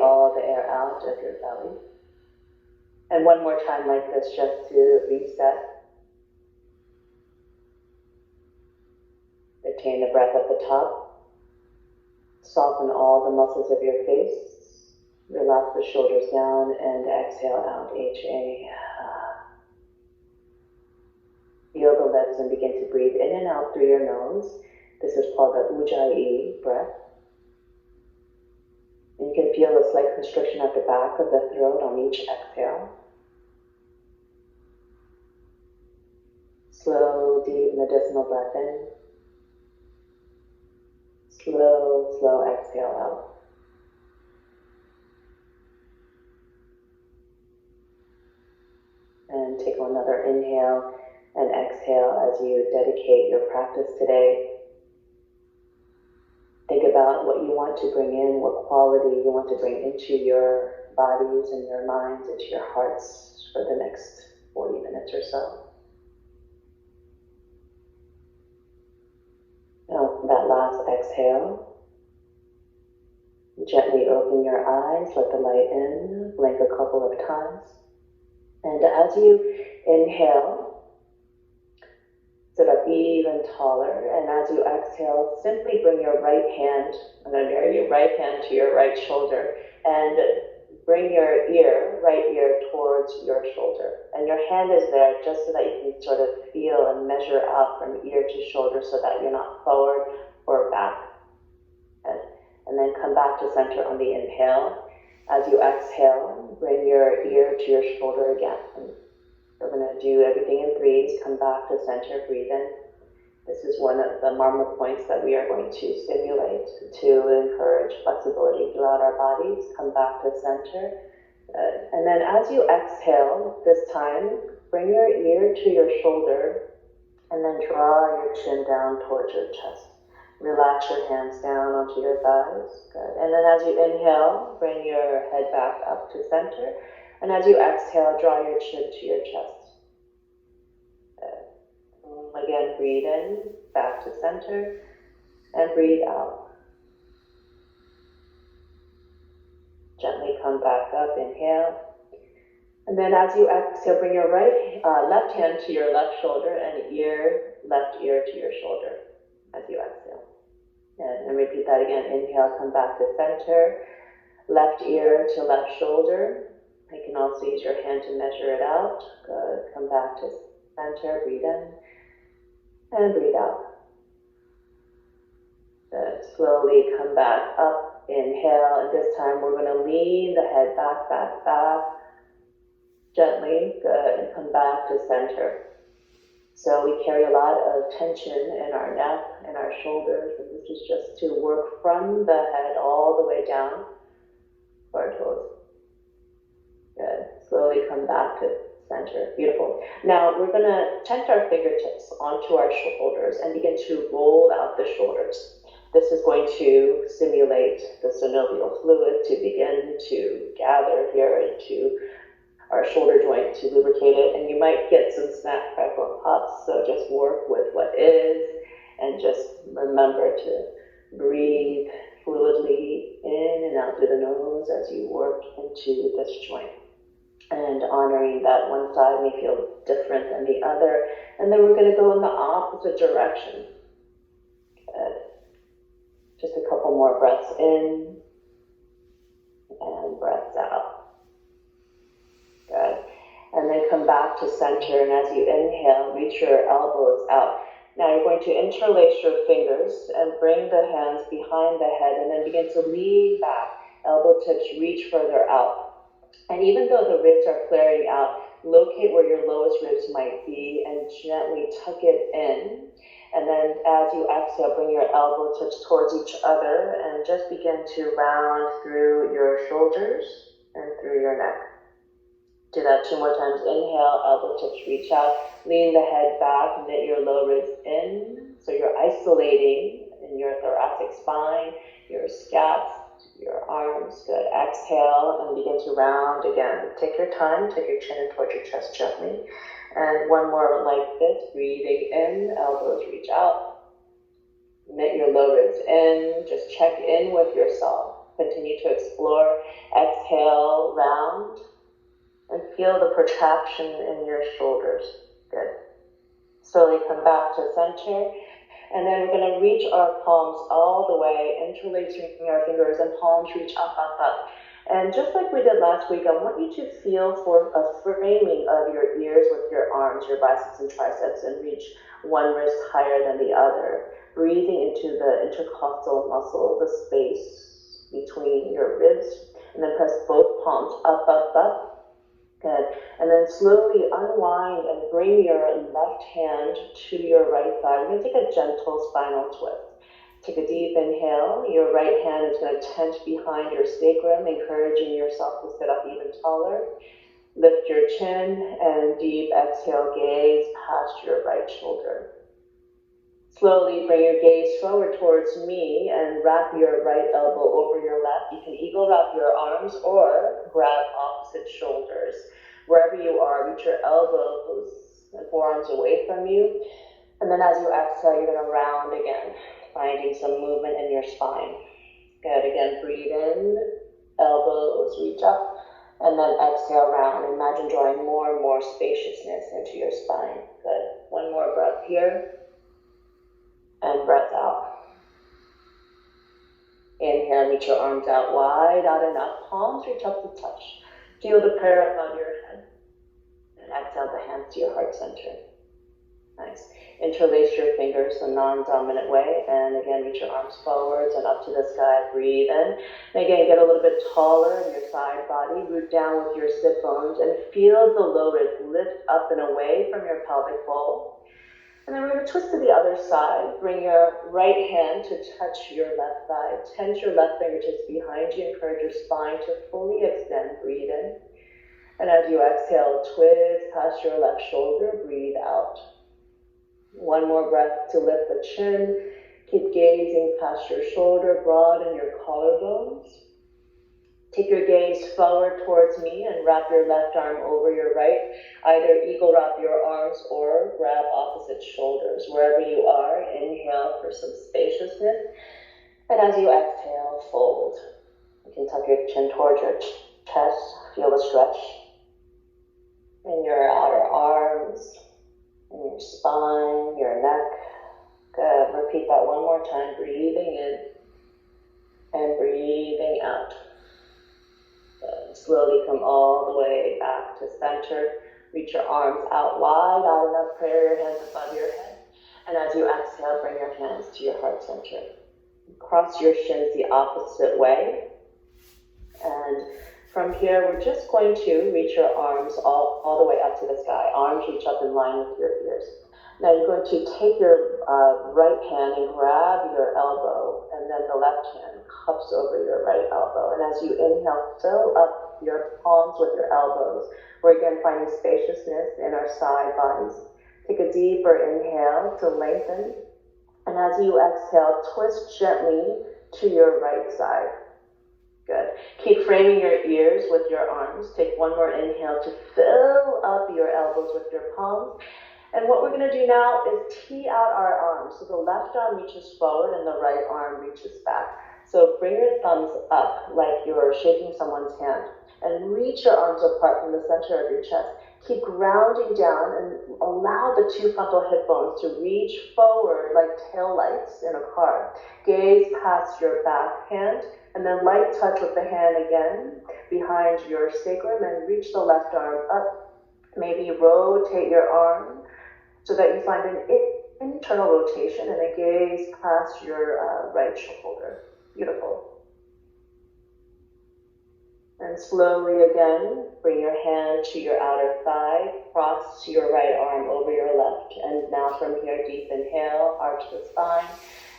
all the air out of your belly. And one more time like this, just to reset. Retain the breath at the top. Soften all the muscles of your face. Relax the shoulders down and exhale out, H-A. Feel the lips and begin to breathe in and out through your nose. This is called the Ujjayi breath. And you can feel a slight constriction at the back of the throat on each exhale. Slow, deep medicinal breath in. Slow, slow exhale out. And take another inhale and exhale as you dedicate your practice today. Think about what you want to bring in, what quality you want to bring into your bodies and your minds, into your hearts for the next 40 minutes or so. Now, that last exhale, gently open your eyes, let the light in, blink a couple of times. And as you inhale, sit up even taller, and as you exhale, simply bring your right hand, I'm going to mirror your right hand to your right shoulder, and bring your right ear towards your shoulder. And your hand is there just so that you can sort of feel and measure out from ear to shoulder so that you're not forward or back. And then come back to center on the inhale. As you exhale, bring your ear to your shoulder again. And we're going to do everything in threes. Come back to center, breathe in. This is one of the marma points that we are going to stimulate to encourage flexibility throughout our bodies. Come back to center. And then as you exhale, this time, bring your ear to your shoulder and then draw your chin down towards your chest. Relax your hands down onto your thighs. Good. And then as you inhale, bring your head back up to center. And as you exhale, draw your chin to your chest. Again, breathe in, back to center, and breathe out. Gently come back up, inhale. And then as you exhale, bring your left hand to your left shoulder and left ear to your shoulder as you exhale. And repeat that again. Inhale, come back to center, left ear to left shoulder. You can also use your hand to measure it out. Good. Come back to center, breathe in, and breathe out. Good. Slowly come back up, inhale, and this time we're going to lean the head back, back, back. Gently, good, and come back to center. So we carry a lot of tension in our neck and our shoulders, and this is just to work from the head all the way down to our toes. Good. Slowly come back to center. Beautiful. Now we're going to tent our fingertips onto our shoulders and begin to roll out the shoulders. This is going to stimulate the synovial fluid to begin to gather here into our shoulder joint to lubricate it. And you might get some snap, crackle, and pops. So just work with what is and just remember to breathe fluidly in and out through the nose as you work into this joint. And honoring that one side may feel different than the other. And then we're going to go in the opposite direction. Good. Just a couple more breaths in and breaths out. Good. And then come back to center. And as you inhale, reach your elbows out. Now you're going to interlace your fingers and bring the hands behind the head and then begin to lean back. Elbow tips reach further out. And even though the ribs are flaring out, locate where your lowest ribs might be and gently tuck it in. And then as you exhale, bring your elbow tips towards each other and just begin to round through your shoulders and through your neck. Do that 2 more times. Inhale, elbow tips reach out. Lean the head back, knit your low ribs in. So you're isolating in your thoracic spine, your scaps, your arms. Good. Exhale and begin to round again. Take your time, take your chin in towards your chest gently. And one more like this, breathing in, elbows reach out. Knit your low ribs in, just check in with yourself. Continue to explore. feel the protraction in your shoulders. Good. Slowly come back to center. And then we're going to reach our palms all the way, interlacing our fingers, and palms reach up, up, up. And just like we did last week, I want you to feel for a framing of your ears with your arms, your biceps and triceps, and reach one wrist higher than the other. Breathing into the intercostal muscle, the space between your ribs, and then press both palms up, up, up. Good. And then slowly unwind and bring your left hand to your right thigh. We're going to take a gentle spinal twist. Take a deep inhale. Your right hand is going to tent behind your sacrum, encouraging yourself to sit up even taller. Lift your chin and deep exhale, gaze past your right shoulder. Slowly bring your gaze forward towards me and wrap your right elbow over your left. You can eagle wrap your arms or grab opposite shoulders. Wherever you are, reach your elbows and forearms away from you. And then as you exhale, you're going to round again, finding some movement in your spine. Good. Again, breathe in, elbows reach up, and then exhale, round. Imagine drawing more and more spaciousness into your spine. Good. One more breath here. And breath out. Inhale, reach your arms out wide, out and up. Palms reach up to touch. Feel the prayer above your head. And exhale the hands to your heart center. Nice. Interlace your fingers the non-dominant way. And again, reach your arms forwards and up to the sky. Breathe in. And again, get a little bit taller in your side body. Root down with your sit bones and feel the low ribs lift up and away from your pelvic bowl. And then we're going to twist to the other side. Bring your right hand to touch your left thigh. Tense your left fingertips behind you. Encourage your spine to fully extend. Breathe in. And as you exhale, twist past your left shoulder. Breathe out. One more breath to lift the chin. Keep gazing past your shoulder. Broaden your collarbones. Take your gaze forward towards me and wrap your left arm over your right. Either eagle wrap your arms or grab opposite shoulders. Wherever you are, inhale for some spaciousness. And as you exhale, fold. You can tuck your chin towards your chest. Feel the stretch in your outer arms, in your spine, your neck. Good. Repeat that one more time. Breathing in and breathing out. Slowly come all the way back to center. Reach your arms out wide, out enough. Prayer your hands above your head. And as you exhale, bring your hands to your heart center. Cross your shins the opposite way. And from here, we're just going to reach your arms all the way up to the sky. Arms reach up in line with your ears. Now you're going to take your right hand and grab your elbow, and then the left hand cups over your right elbow. And as you inhale, fill up your palms with your elbows. We're again finding spaciousness in our side bodies. Take a deeper inhale to lengthen. And as you exhale, twist gently to your right side. Good. Keep framing your ears with your arms. Take one more inhale to fill up your elbows with your palms. And what we're going to do now is tee out our arms. So the left arm reaches forward and the right arm reaches back. So bring your thumbs up like you're shaking someone's hand. And reach your arms apart from the center of your chest. Keep grounding down and allow the two frontal hip bones to reach forward like tail lights in a car. Gaze past your back hand and then light touch with the hand again behind your sacrum and reach the left arm up. Maybe rotate your arm so that you find an internal rotation and a gaze past your right shoulder. Beautiful. And slowly again, bring your hand to your outer thigh, cross your right arm over your left. And now from here, deep inhale, arch the spine,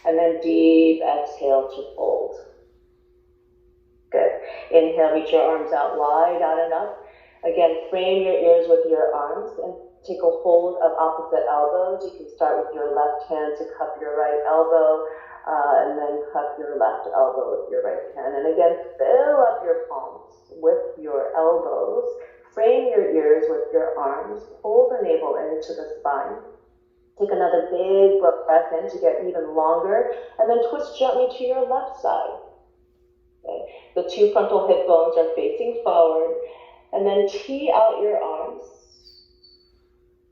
and then deep exhale to fold. Good. Inhale, reach your arms out wide, out and up. Again, frame your ears with your arms and take a hold of opposite elbows. You can start with your left hand to cup your right elbow, and then cup your left elbow with your right hand. And again, fill up your palms with your elbows. Frame your ears with your arms. Pull the navel into the spine. Take another big breath in to get even longer, and then twist gently to your left side. Okay. The two frontal hip bones are facing forward, And then tee out your arms.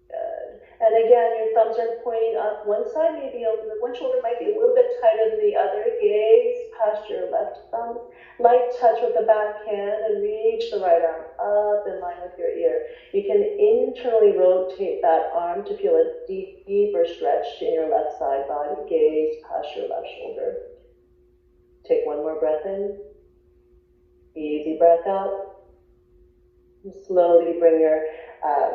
Good. And again, your thumbs are pointing up. One side may be one shoulder might be a little bit tighter than the other. Gaze past your left thumb. Light touch with the back hand and reach the right arm up in line with your ear. You can internally rotate that arm to feel a deeper stretch in your left side body. Gaze past your left shoulder. Take one more breath in. Easy breath out. And slowly bring your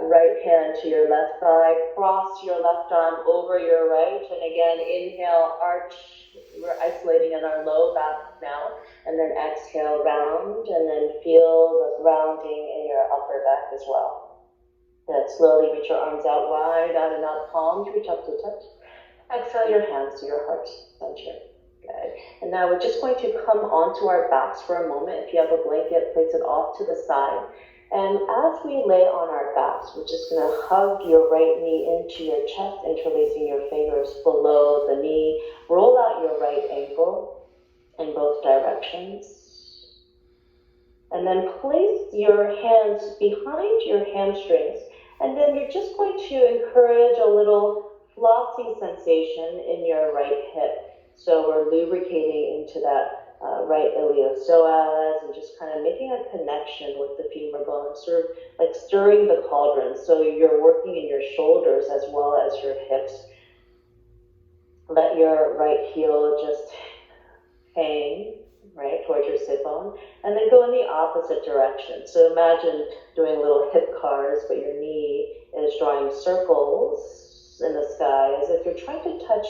right hand to your left thigh. Cross your left arm over your right. And again, inhale, arch. We're isolating in our low back now. And then exhale, round. And then feel the rounding in your upper back as well. Then slowly reach your arms out wide, out and out, palms reach up to touch. Exhale your hands to your heart center. Good. And now we're just going to come onto our backs for a moment. If you have a blanket, place it off to the side. And as we lay on our backs, we're just going to hug your right knee into your chest, interlacing your fingers below the knee. Roll out your right ankle in both directions. And then place your hands behind your hamstrings. And then you're just going to encourage a little flossy sensation in your right hip. So we're lubricating into that right iliopsoas and just kind of making a connection with the femur bone, sort of like stirring the cauldron. So you're working in your shoulders as well as your hips. Let your right heel just hang right towards your sit bone, and then go in the opposite direction. So imagine doing little hip cars, but your knee is drawing circles in the sky as if you're trying to touch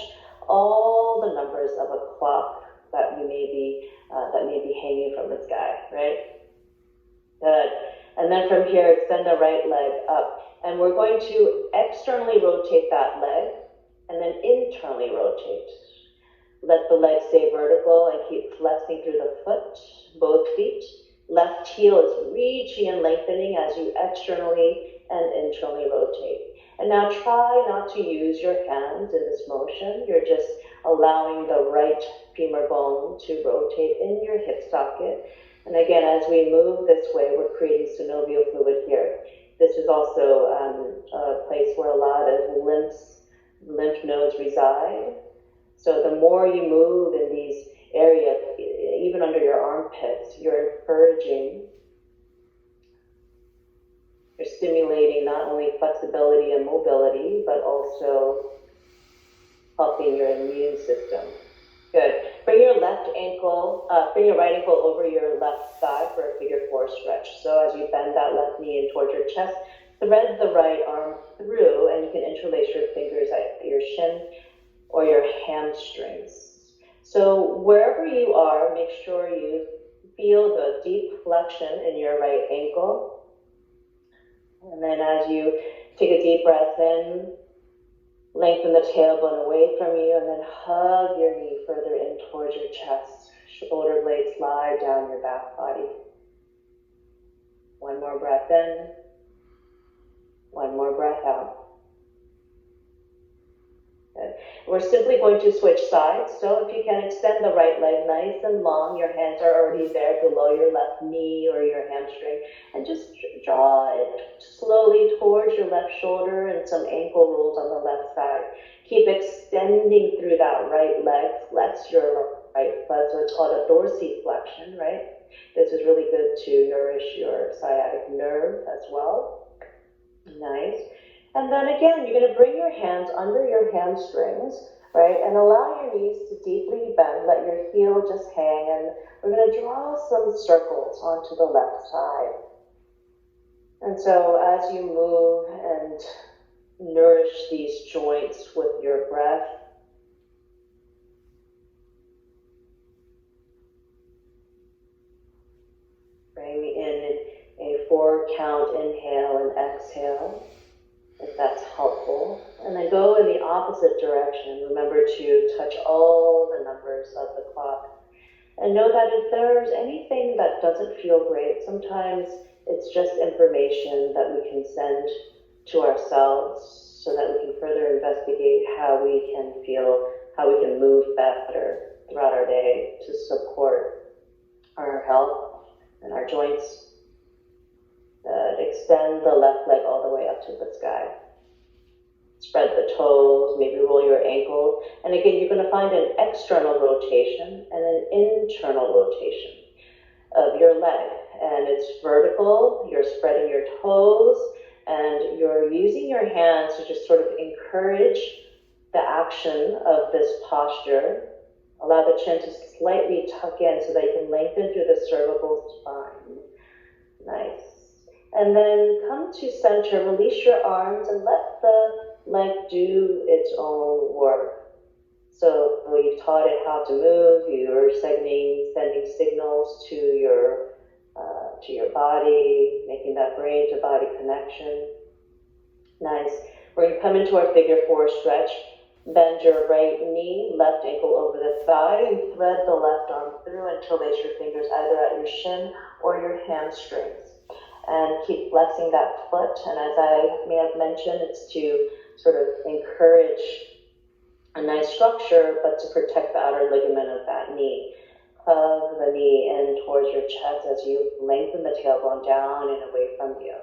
all the numbers of a clock that may be hanging from the sky, right? Good. And then from here, extend the right leg up. And we're going to externally rotate that leg and then internally rotate. Let the leg stay vertical and keep flexing through the foot, both feet. Left heel is reaching and lengthening as you externally and internally rotate. And now try not to use your hands in this motion. You're just allowing the right femur bone to rotate in your hip socket. And again, as we move this way, we're creating synovial fluid here. This is also a place where a lot of lymph nodes reside. So the more you move in these areas, even under your armpits, you're encouraging, you're stimulating not only flexibility and mobility, but also helping your immune system. Good. Bring your right ankle over your left thigh for a figure four stretch. So as you bend that left knee in towards your chest, thread the right arm through, and you can interlace your fingers at your shin or your hamstrings. So wherever you are, make sure you feel the deep flexion in your right ankle. And then as you take a deep breath in, lengthen the tailbone away from you, and then hug your knee further in towards your chest. Shoulder blades slide down your back body. One more breath in. One more breath out. Good. We're simply going to switch sides. So if you can extend the right leg nice and long, your hands are already there below your left knee or your hamstring, and just draw it slowly towards your left shoulder and some ankle rolls on the left side. Keep extending through that right leg, flex your right foot, so it's called a dorsiflexion, right? This is really good to nourish your sciatic nerve as well. Nice. And then again, you're going to bring your hands under your hamstrings, right? And allow your knees to deeply bend. Let your heel just hang. And we're going to draw some circles onto the left side. And so as you move and nourish these joints with your breath, bring in a 4-count inhale and exhale, if that's helpful. And then go in the opposite direction. Remember to touch all the numbers of the clock. And know that if there's anything that doesn't feel great, sometimes it's just information that we can send to ourselves so that we can further investigate how we can feel, how we can move better throughout our day to support our health and our joints. Good. Good. Extend the left leg all the way up to the sky. Spread the toes, maybe roll your ankles. And again, you're going to find an external rotation and an internal rotation of your leg. And it's vertical, you're spreading your toes, and you're using your hands to just sort of encourage the action of this posture. Allow the chin to slightly tuck in so that you can lengthen through the cervical spine. Nice. And then come to center, release your arms and let the leg do its own work. So you've taught it how to move, you're sending signals to your body, making that brain to body connection. Nice. We're going to come into our figure 4 stretch. Bend your right knee, left ankle over the thigh, and thread the left arm through and interlace your fingers either at your shin or your hamstrings. And keep flexing that foot. And as I may have mentioned, it's to sort of encourage a nice structure, but to protect the outer ligament of that knee. Hug the knee in towards your chest as you lengthen the tailbone down and away from you.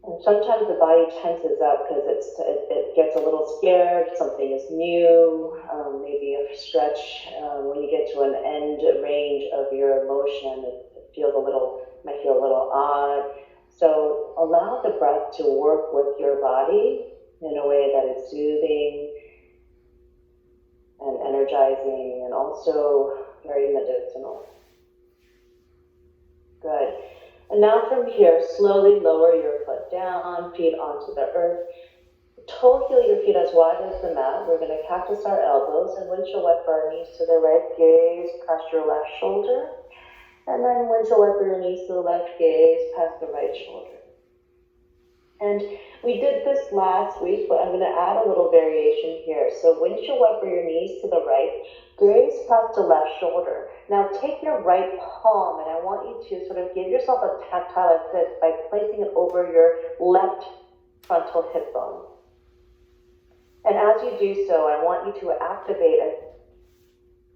And sometimes the body tenses up because it gets a little scared, something is new, maybe a stretch. When you get to an end range of your motion, it might feel a little odd. So allow the breath to work with your body in a way that is soothing and energizing and also very medicinal. Good. And now from here, slowly lower your foot down, feet onto the earth. Toe heel your feet as wide as the mat. We're going to cactus our elbows and windshield wiper our knees to the right, gaze past your left shoulder. And then windshield wiper your knees to the left, gaze past the right shoulder. And we did this last week, but I'm going to add a little variation here. So windshield wiper your knees to the right, gaze past the left shoulder. Now take your right palm, and I want you to sort of give yourself a tactile assist by placing it over your left frontal hip bone. And as you do so, I want you to activate and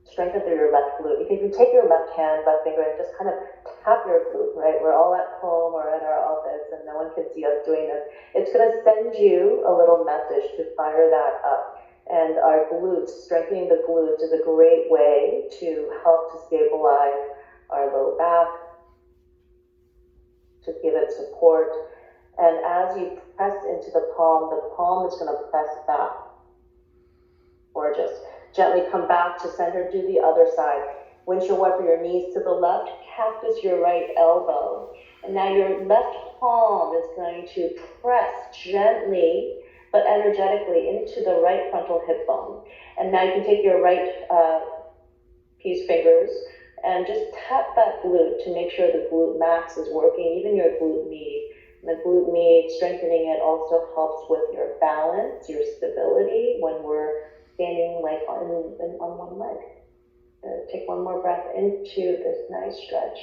strengthen through your left glute. You can even take your left finger, and just kind of tap your glute, right? We're all at home or at our office, and no one can see us doing this. It's going to send you a little message to fire that up. And our glutes, strengthening the glutes is a great way to help to stabilize our low back, to give it support. And as you press into the palm is going to press back. Gorgeous. Gently come back to center, do the other side. Windshield wiper your knees to the left, cactus your right elbow. And now your left palm is going to press gently but energetically into the right frontal hip bone. And now you can take your right peace fingers and just tap that glute to make sure the glute max is working, even your glute med. And the glute med, strengthening it also helps with your balance, your stability when we're standing like on one leg. Take one more breath into this nice stretch.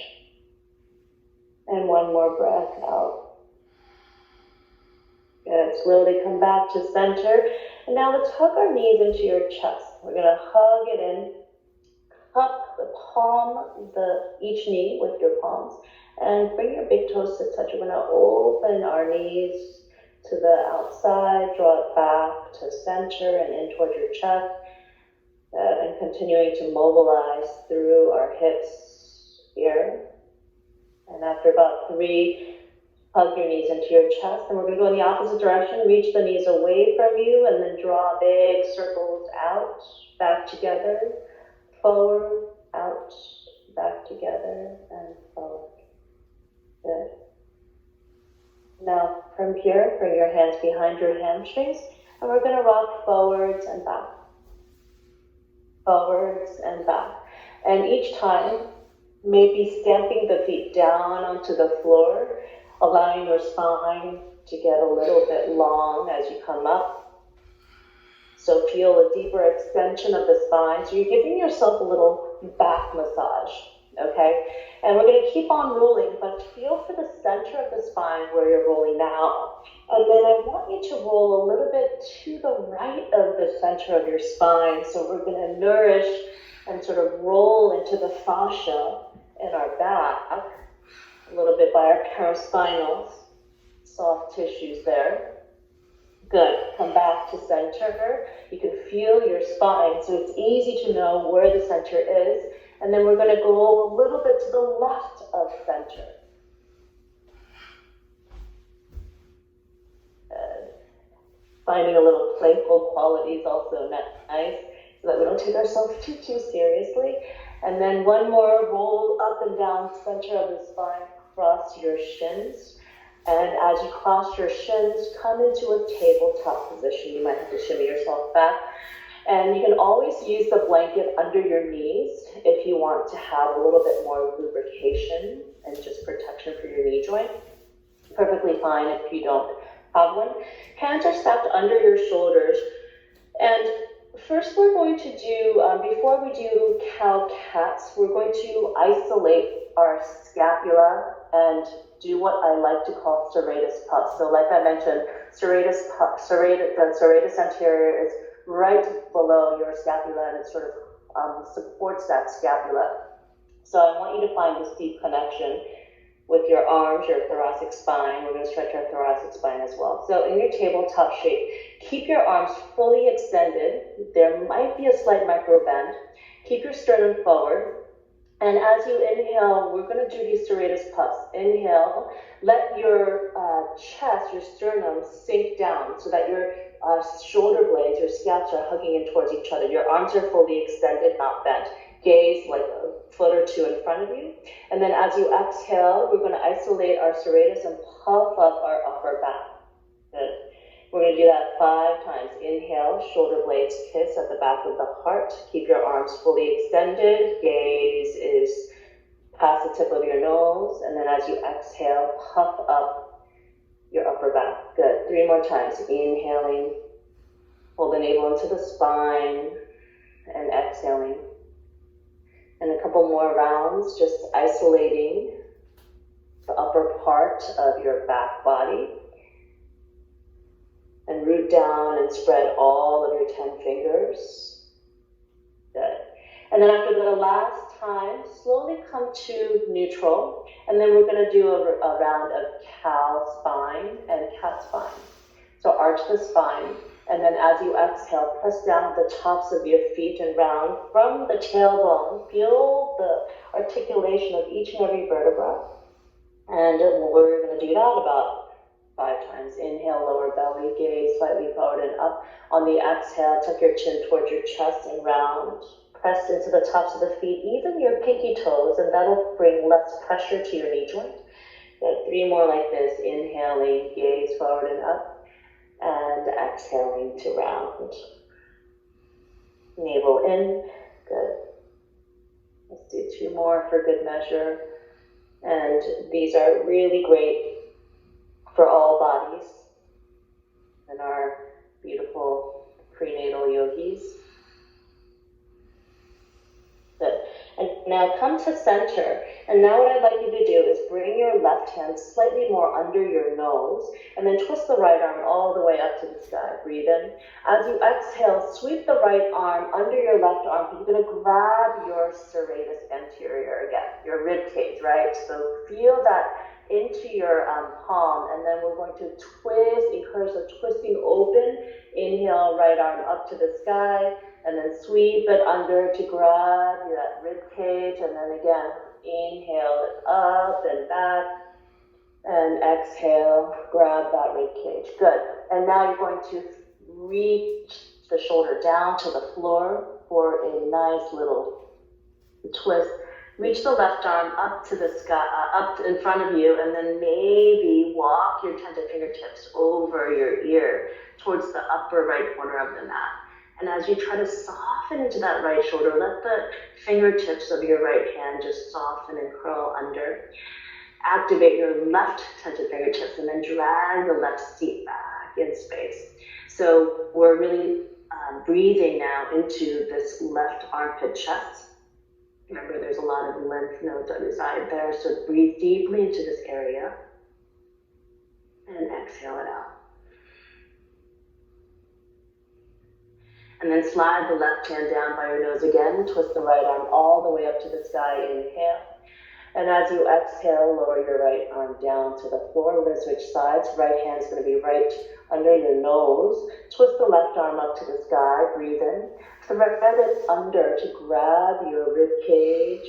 And one more breath out. Good. Slowly come back to center. And now let's hug our knees into your chest. We're going to hug it in. Cup each knee with your palms. And bring your big toes to touch. We're going to open our knees to the outside. Draw it back to center and in towards your chest. And continuing to mobilize through our hips here. And after about 3, hug your knees into your chest, and we're going to go in the opposite direction. Reach the knees away from you, and then draw big circles out, back together, forward, out, back together, and forward. Good. Now, from here, bring your hands behind your hamstrings, and we're going to rock forwards and back. Forwards and back. And each time, maybe stamping the feet down onto the floor, allowing your spine to get a little bit long as you come up. So feel a deeper extension of the spine. So you're giving yourself a little back massage, okay? And we're going to keep on rolling, but feel for the center of the spine where you're rolling now. And then I want you to roll a little bit to the right of the center of your spine. So we're going to nourish and sort of roll into the fascia in our back. a little bit by our paraspinals, soft tissues there. Good. Come back to center. You can feel your spine, so it's easy to know where the center is. And then we're going to go a little bit to the left of center. Good. Finding a little playful quality is also nice, so that we don't take ourselves too seriously. And then one more, roll up and down center of the spine, cross your shins. And as you cross your shins, come into a tabletop position. You might have to shimmy yourself back. And you can always use the blanket under your knees if you want to have a little bit more lubrication and just protection for your knee joint. Perfectly fine if you don't have one. Hands are stacked under your shoulders. And first we're going to do, before we do cow-cats, we're going to isolate our scapula and do what I like to call serratus puff. So like I mentioned, the serratus anterior is right below your scapula, and it sort of supports that scapula. So I want you to find this deep connection with your arms, your thoracic spine. We're going to stretch our thoracic spine as well. So in your tabletop shape, keep your arms fully extended. There might be a slight micro bend. Keep your sternum forward. And as you inhale, we're going to do these serratus puffs. Inhale, let your chest, your sternum sink down so that your shoulder blades, your scaps are hugging in towards each other. Your arms are fully extended, not bent. Gaze like a foot or two in front of you. And then as you exhale, we're going to isolate our serratus and puff up our upper back. Good. We're going to do that 5 times. Inhale, shoulder blades kiss at the back of the heart. Keep your arms fully extended. Gaze is past the tip of your nose. And then as you exhale, puff up your upper back. Good. 3 more times. Inhaling, pull the navel into the spine, and exhaling. And a couple more rounds, just isolating the upper part of your back body. And root down and spread all of your 10 fingers. Good. And then after the last time, slowly come to neutral. And then we're going to do a round of cow spine and cat spine. So arch the spine. And then as you exhale, press down at the tops of your feet and round from the tailbone. Feel the articulation of each and every vertebra. And we're going to do that about 5 times. Inhale, lower belly, gaze slightly forward and up. On the exhale, tuck your chin towards your chest and round. Press into the tops of the feet, even your pinky toes, and that'll bring less pressure to your knee joint. Good. 3 more like this. Inhaling, gaze forward and up. And exhaling to round. Navel in. Good. Let's do 2 more for good measure. And these are really great for all bodies and our beautiful prenatal yogis. Good. And now come to center. And now what I'd like you to do is bring your left hand slightly more under your nose and then twist the right arm all the way up to the sky. Breathe in. As you exhale, sweep the right arm under your left arm. You're going to grab your serratus anterior again, your rib cage, right? So feel that into your palm, and then we're going to twist, encourage the twisting open. Inhale, right arm up to the sky, and then sweep it under to grab that rib cage, and then again, inhale it up and back, and exhale, grab that rib cage. Good. And now you're going to reach the shoulder down to the floor for a nice little twist. Reach the left arm up to the sky, up in front of you, and then maybe walk your tended fingertips over your ear towards the upper right corner of the mat. And as you try to soften into that right shoulder, let the fingertips of your right hand just soften and curl under. Activate your left tended fingertips and then drag the left seat back in space. So we're really breathing now into this left armpit chest. Remember, there's a lot of lymph nodes that reside there, so breathe deeply into this area and exhale it out. And then slide the left hand down by your nose again, twist the right arm all the way up to the sky, inhale. And as you exhale, lower your right arm down to the floor. We're going to switch sides. Right hand is going to be right under your nose. Twist the left arm up to the sky. Breathe in. Thread it under to grab your rib cage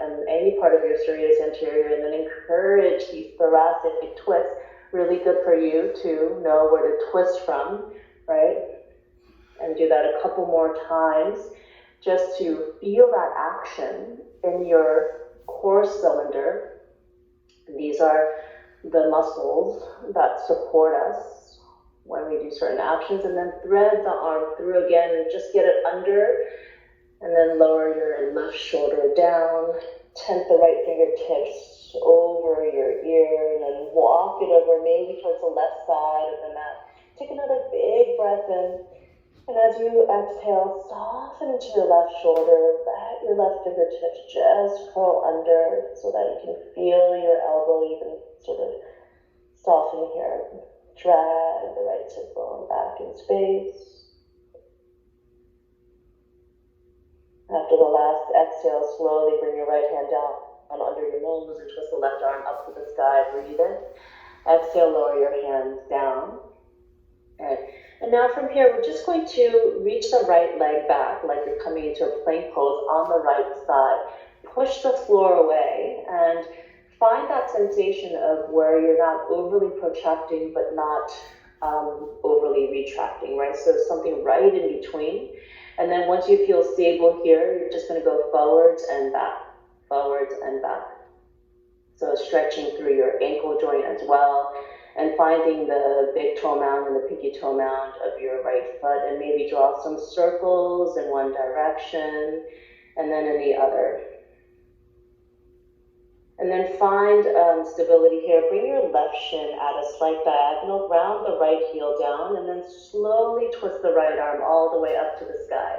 and any part of your serratus anterior, and then encourage these thoracic twists. Really good for you to know where to twist from, right? And do that a couple more times just to feel that action in your core cylinder. These are the muscles that support us when we do certain actions, and then thread the arm through again and just get it under, and then lower your left shoulder down, tent the right fingertips over your ear, and then walk it over maybe towards the left side of the mat. Take another big breath in, and as you exhale, soften into your left shoulder, let your left fingertips just curl under so that you can feel your elbow even sort of soften here. Drag the right sit bone back in space. After the last exhale, slowly bring your right hand down under your nose and twist the left arm up to the sky. Breathe in. Exhale, lower your hands down. And now from here, we're just going to reach the right leg back like you're coming into a plank pose on the right side. Push the floor away and find that sensation of where you're not overly protracting but not overly retracting, right? So something right in between. And then once you feel stable here, you're just going to go forwards and back, forwards and back. So stretching through your ankle joint as well, and finding the big toe mound and the pinky toe mound of your right foot, and maybe draw some circles in one direction and then in the other. And then find stability here. Bring your left shin at a slight diagonal, ground the right heel down, and then slowly twist the right arm all the way up to the sky.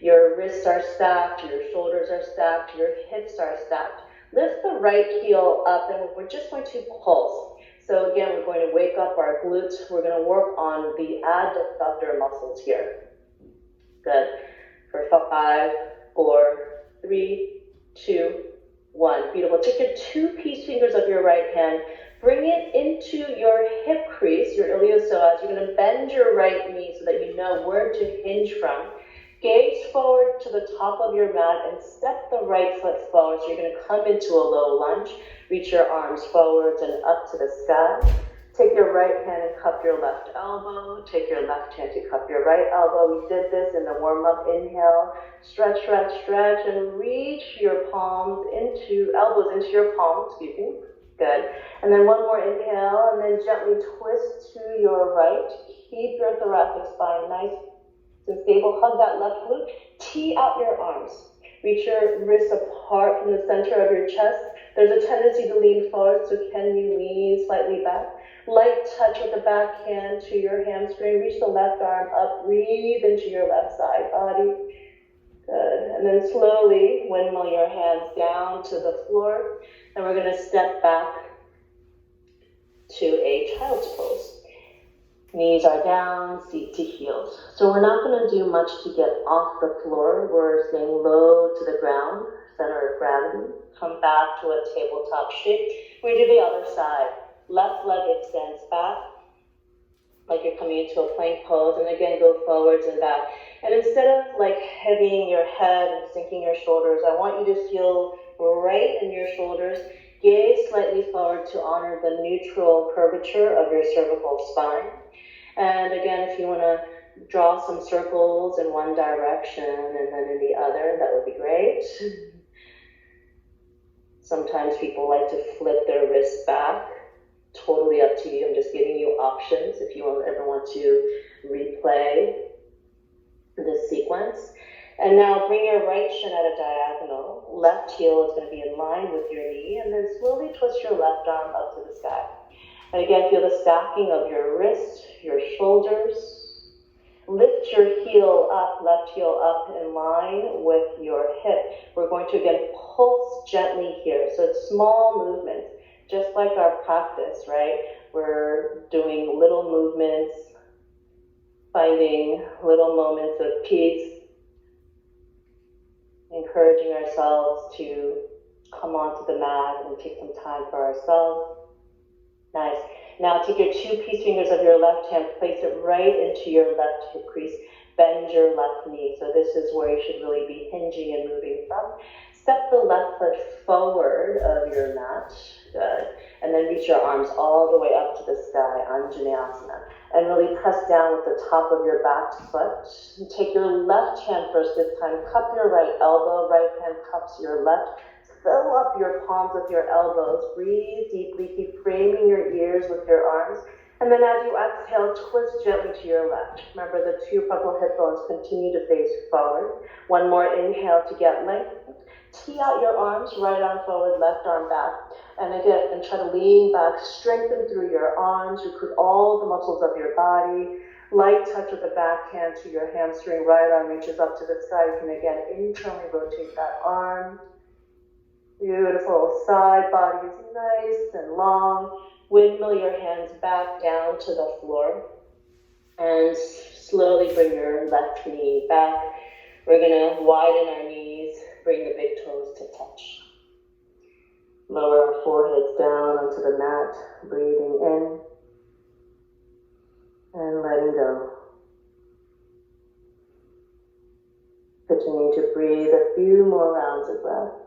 Your wrists are stacked, your shoulders are stacked, your hips are stacked. Lift the right heel up, and we're just going to pulse. So again, we're going to wake up our glutes. We're going to work on the adductor muscles here. Good. For 5, 4, 3, 2, 1. Beautiful. Take your 2 peace fingers of your right hand. Bring it into your hip crease, your iliopsoas. You're going to bend your right knee so that you know where to hinge from. Gaze forward to the top of your mat and step the right foot forward. So you're going to come into a low lunge. Reach your arms forwards and up to the sky. Take your right hand and cup your left elbow. Take your left hand to cup your right elbow. We did this in the warm-up. Inhale, stretch, stretch, stretch, and reach your palms elbows into your palms, excuse me. Good. And then one more inhale, and then gently twist to your right. Keep your thoracic spine nice and stable. Hug that left glute. Tee out your arms. Reach your wrists apart from the center of your chest. There's a tendency to lean forward, so can you lean slightly back? Light touch with the back hand to your hamstring. Reach the left arm up. Breathe into your left side body. Good. And then slowly windmill your hands down to the floor. And we're going to step back to a child's pose. Knees are down, seat to heels. So we're not going to do much to get off the floor. We're staying low to the ground, center of gravity. Come back to a tabletop shape. We do the other side. Left leg extends back, like you're coming into a plank pose, and again go forwards and back. And instead of like heavying your head and sinking your shoulders, I want you to feel right in your shoulders. Gaze slightly forward to honor the neutral curvature of your cervical spine. And again, if you want to draw some circles in one direction and then in the other, that would be great. Sometimes people like to flip their wrists back. Totally up to you. I'm just giving you options if you ever want to replay this sequence. And now bring your right shin at a diagonal. Left heel is going to be in line with your knee, and then slowly twist your left arm up to the sky. And again, feel the stacking of your wrists, your shoulders. Lift your heel up, left heel up in line with your hip. We're going to again pulse gently here. So it's small movements, just like our practice, right? We're doing little movements, finding little moments of peace, encouraging ourselves to come onto the mat and take some time for ourselves. Nice. Now take your 2 peace fingers of your left hand, place it right into your left hip crease. Bend your left knee. So this is where you should really be hinging and moving from. Step the left foot forward of your mat. Good. And then reach your arms all the way up to the sky, Anjaneyasana. And really press down with the top of your back foot. And take your left hand first this time. Cup your right elbow. Right hand cups your left. Fill up your palms with your elbows. Breathe deeply. Keep framing your ears with your arms. And then as you exhale, twist gently to your left. Remember the 2 frontal hip bones continue to face forward. One more inhale to get length. Tee out your arms, right arm forward, left arm back. And again, and try to lean back, strengthen through your arms, recruit all the muscles of your body. Light touch with the back hand to your hamstring. Right arm reaches up to the sky. You can again internally rotate that arm. Beautiful. Side body is nice and long. Windmill your hands back down to the floor. And slowly bring your left knee back. We're going to widen our knees. Bring the big toes to touch. Lower our foreheads down onto the mat. Breathing in. And letting go. Continue to breathe a few more rounds of breath.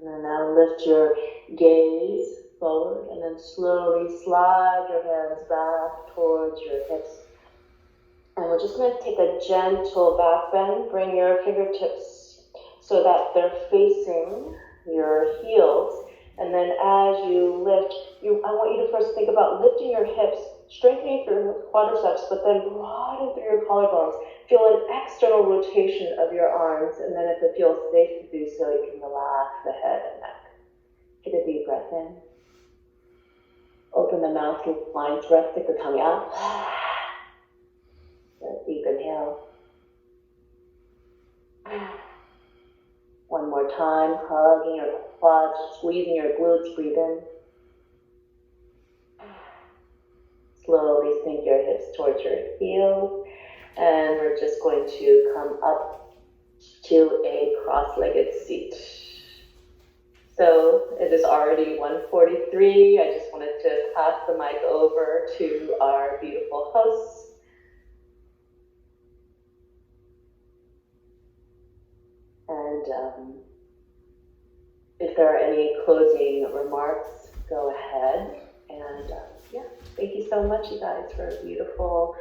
And then now lift your gaze forward and then slowly slide your hands back towards your hips. And we're just going to take a gentle back bend. Bring your fingertips so that they're facing your heels. And then as you lift, I want you to first think about lifting your hips, strengthening through your quadriceps, but then broaden through your collarbones. Feel an external rotation of your arms, and then if it feels safe to do so, you can relax the head and neck. Take a deep breath in. Open the mouth through lion's breath, stick the tongue out. A deep inhale. One more time, hugging your quads, squeezing your glutes, breathe in. Slowly sink your hips towards your heels. And we're just going to come up to a cross-legged seat. So it is already 1:43. I just wanted to pass the mic over to our beautiful hosts. And if there are any closing remarks, go ahead. And yeah, thank you so much, you guys, for a beautiful